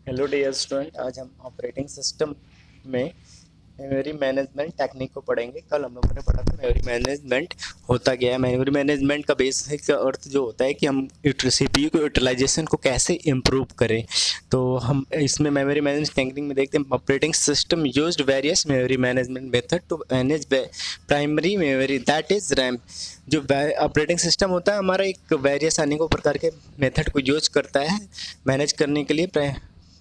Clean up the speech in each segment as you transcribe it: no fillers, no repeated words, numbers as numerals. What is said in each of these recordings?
Hello dear student, आज हम operating system में मेमोरी मैनेजमेंट टेक्निक को पढ़ेंगे। कल हम लोगों ने पढ़ा था मेमोरी मैनेजमेंट होता क्या है। मेमोरी मैनेजमेंट का बेसिक अर्थ जो होता है कि हम सीपीयू को यूटिलाइजेशन को कैसे इम्प्रूव करें। तो हम इसमें मेमोरी मैनेजमेंट टेक्निक में देखते हैं operating system used various memory management method to manage primary memory that is RAM. जो ऑपरेटिंग सिस्टम होता है हमारा एक वेरियस अनेकों प्रकार के मेथड को यूज करता है मैनेज करने के लिए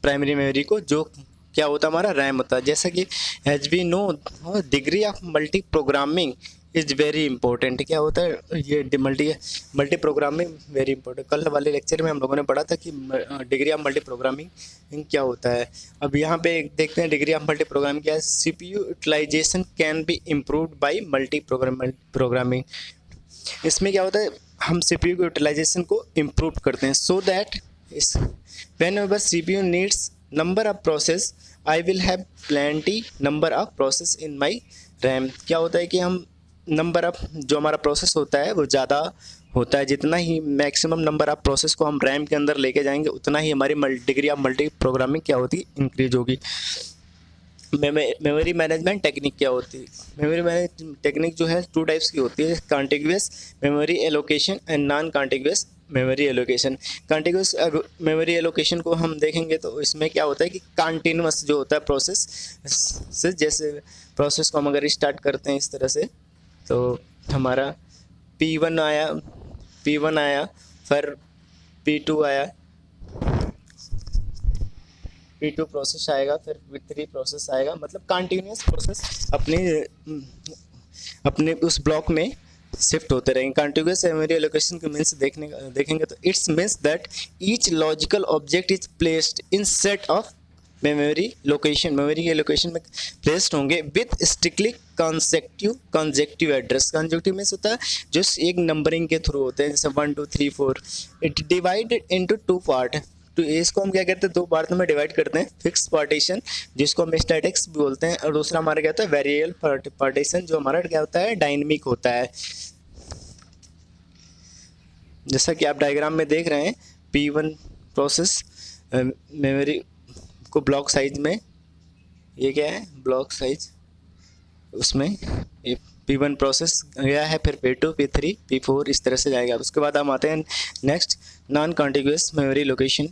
प्राइमरी मेमोरी को, जो क्या होता है हमारा रैम होता है। जैसा कि as we know degree of multiprogramming is very important. क्या होता है ये मल्टी प्रोग्रामिंग वेरी इंपॉर्टेंट। कल वाले लेक्चर में हम लोगों ने पढ़ा था कि डिग्री ऑफ मल्टी प्रोग्रामिंग क्या होता है। अब यहाँ पे देखते हैं डिग्री ऑफ मल्टी प्रोग्रामिंग क्या है। CPU utilization can be improved by multiprogramming. इसमें क्या होता है, हम सीपीयू की यूटिलाइजेशन को इम्प्रूव करते हैं so that whenever CPU needs number of process I will have plenty number of process in my RAM। क्या होता है कि हम नंबर ऑफ जो हमारा प्रोसेस होता है वो ज़्यादा होता है। जितना ही मैक्सिमम नंबर ऑफ प्रोसेस को हम रैम के अंदर लेके जाएंगे उतना ही हमारी डिग्री ऑफ मल्टी प्रोग्रामिंग क्या होती है, इंक्रीज होगी। मेमोरी मैनेजमेंट टेक्निक क्या होती है। मेमोरी मैनेजमेंट टेक्निक जो है टू टाइप्स की होती है, contiguous memory allocation and non contiguous memory allocation. Contiguous memory allocation को हम देखेंगे तो इसमें क्या होता है कि कंटिन्यूअस जो होता है प्रोसेस से, जैसे प्रोसेस को हम अगर स्टार्ट करते हैं इस तरह से तो हमारा P1 आया, फिर P2 आया, P2 प्रोसेस आएगा, फिर P3 प्रोसेस आएगा। मतलब कंटिन्यूअस प्रोसेस अपने उस ब्लॉक में शिफ्ट होते रहेंगे। कंटिन्यूअस मेमोरी एलोकेशन के मीन्स देखेंगे तो it's means that each logical object is placed in set of memory location. Memory के लोकेशन में प्लेस्ड होंगे with strictly consecutive address. Consecutive means होता है जो एक नंबरिंग के थ्रू होते हैं, जैसे 1 2 3 4। It divided into 2 part. तो इसको हम क्या कहते हैं, 2 पार्ट में डिवाइड करते हैं। फिक्स पार्टीशन जिसको हम स्टैटिक्स भी बोलते हैं, और दूसरा हमारा क्या होता है वेरिएबल पार्टीशन जो हमारा क्या होता है डायनेमिक होता है। जैसा कि आप डायग्राम में देख रहे हैं, P1 प्रोसेस मेमोरी को ब्लॉक साइज में, ये क्या है ब्लॉक साइज, उसमें P1 प्रोसेस गया है, फिर P2 P3 P4 इस तरह से जाएगा। उसके बाद हम आते हैं next non contiguous memory location.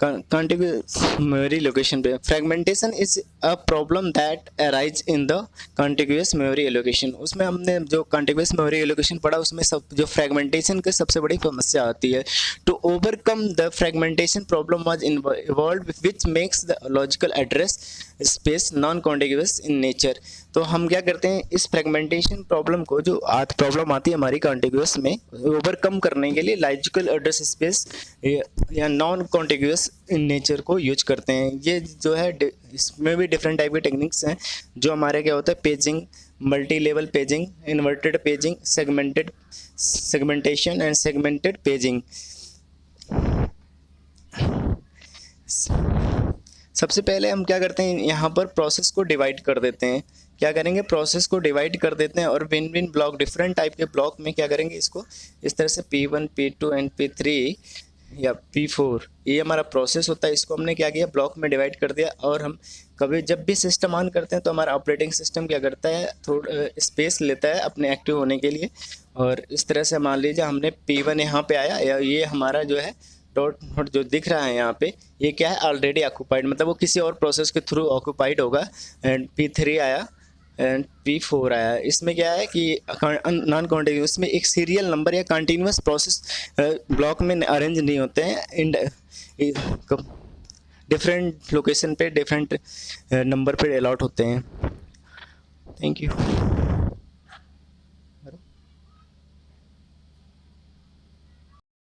Contiguous memory location पे fragmentation is a problem that arise in the contiguous memory allocation. उसमें हमने जो कॉन्टिग्यूअस मेमोरी एलोकेशन पढ़ा उसमें सब जो फ्रेगमेंटेशन की सबसे बड़ी समस्या आती है। To overcome the fragmentation problem was involve which makes the logical address space non contiguous in nature. तो हम क्या करते हैं, इस फ्रेगमेंटेशन प्रॉब्लम को जो प्रॉब्लम आती है हमारी कॉन्टिग्यूअस में, ओवरकम करने के लिए लॉजिकल एड्रेस स्पेस या नॉन कॉन्टिग्यूअस इन नेचर को यूज करते हैं। ये जो है इसमें भी डिफरेंट टाइप के टेक्निक्स हैं जो हमारे क्या होता है paging, multi level paging, inverted paging, segmentation and segmented paging. सबसे पहले हम क्या करते हैं, यहाँ पर प्रोसेस को डिवाइड कर देते हैं। क्या करेंगे, प्रोसेस को डिवाइड कर देते हैं और विन ब्लॉक डिफरेंट टाइप के ब्लॉक में क्या करेंगे, इसको इस तरह से P1 P2 एंड P3 या P4 ये हमारा प्रोसेस होता है। इसको हमने क्या किया, ब्लॉक में डिवाइड कर दिया। और हम कभी जब भी सिस्टम ऑन करते हैं तो हमारा ऑपरेटिंग सिस्टम क्या करता है, थोड़ा स्पेस लेता है अपने एक्टिव होने के लिए। और इस तरह से मान लीजिए हमने P1 यहाँ पे आया, या ये हमारा जो है डॉट जो दिख रहा है यहाँ पे, ये क्या है ऑलरेडी ऑक्यूपाइड, मतलब वो किसी और प्रोसेस के थ्रू ऑक्यूपाइड होगा। एंड P3 आया एंड P4 आया। इसमें क्या है कि नॉन कॉन्टिन्यूस में एक सीरियल नंबर या कंटिन्यूस प्रोसेस ब्लॉक में अरेंज नहीं होते हैं, डिफरेंट लोकेशन पे डिफरेंट नंबर पे अलॉट होते हैं। Thank you.